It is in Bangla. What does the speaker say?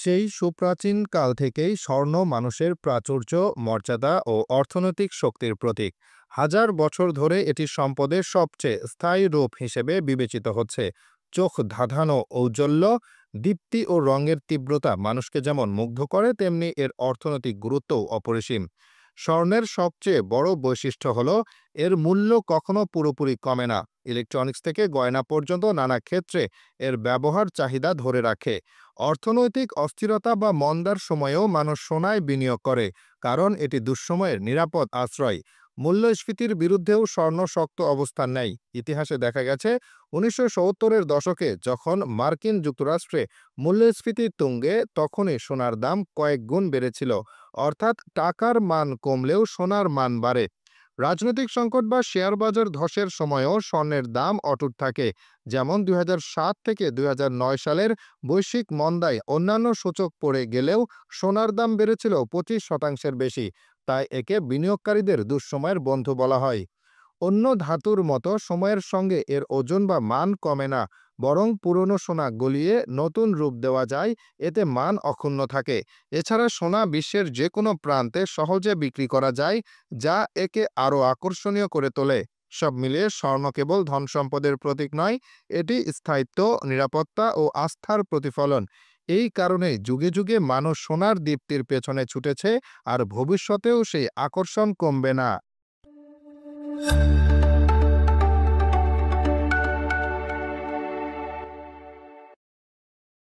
সেই সুপ্রাচীন কাল থেকেই স্বর্ণ মানুষের প্রাচুর্য, মর্যাদা ও অর্থনৈতিক শক্তির প্রতীক। হাজার বছর ধরে এটি সম্পদের সবচেয়ে স্থায়ী রূপ হিসেবে বিবেচিত হচ্ছে। চোখ ধাঁধানো ঔজ্জ্বল্য, দীপ্তি ও রঙের তীব্রতা মানুষকে যেমন মুগ্ধ করে, তেমনি এর অর্থনৈতিক গুরুত্বও অপরিসীম। স্বর্ণের সবচেয়ে বড় বৈশিষ্ট্য হলো এর মূল্য কখনো পুরোপুরি কমে না। ইলেকট্রনিক্স থেকে গয়না পর্যন্ত নানা ক্ষেত্রে এর ব্যবহার চাহিদা ধরে রাখে। অর্থনৈতিক অস্থিরতা বা মন্দার সময়েও মানুষ সোনায় বিনিয়োগ করে, কারণ এটি দুঃসময়ের নিরাপদ আশ্রয়। মূল্যস্ফীতির বিরুদ্ধেও স্বর্ণ শক্ত অবস্থান নেয়। ইতিহাসে দেখা গেছে ১৯৭০-এর দশকে যখন মার্কিন যুক্তরাষ্ট্রে মূল্যস্ফীতি তুঙ্গে, তখনই সোনার দাম কয়েক গুণ বেড়েছিল। অর্থাৎ টাকার মান কমলেও সোনার মান বাড়ে। রাজনৈতিক সংকট বা শেয়ার বাজার ধসের সময়ও স্বর্ণের দাম অটুট থাকে। যেমন ২০০৭ থেকে ২০০৯ সালের বৈশ্বিক মন্দায় অন্যান্য সূচক পড়ে গেলেও সোনার দাম বেড়েছিল ২৫% বেশি। তাই একে বিনিয়োগকারীদের দুঃসময়ের বন্ধু বলা হয়। অন্য ধাতুর মতো সময়ের সঙ্গে এর ওজন বা মান কমে না, বরং পুরনো সোনা গলিয়ে নতুন রূপ দেওয়া যায়, এতে মান অক্ষুণ্ণ থাকে। এছাড়া সোনা বিশ্বের যে কোনো প্রান্তে সহজে বিক্রি করা যায়, যা একে আরও আকর্ষণীয় করে তোলে। সব মিলিয়ে স্বর্ণ কেবল ধন সম্পদের প্রতীক নয়, এটি স্থায়িত্ব, নিরাপত্তা ও আস্থার প্রতিফলন। এই কারণে যুগে যুগে মানুষ সোনার দীপ্তির পেছনে ছুটেছে, আর ভবিষ্যতেও সেই আকর্ষণ কমবে না।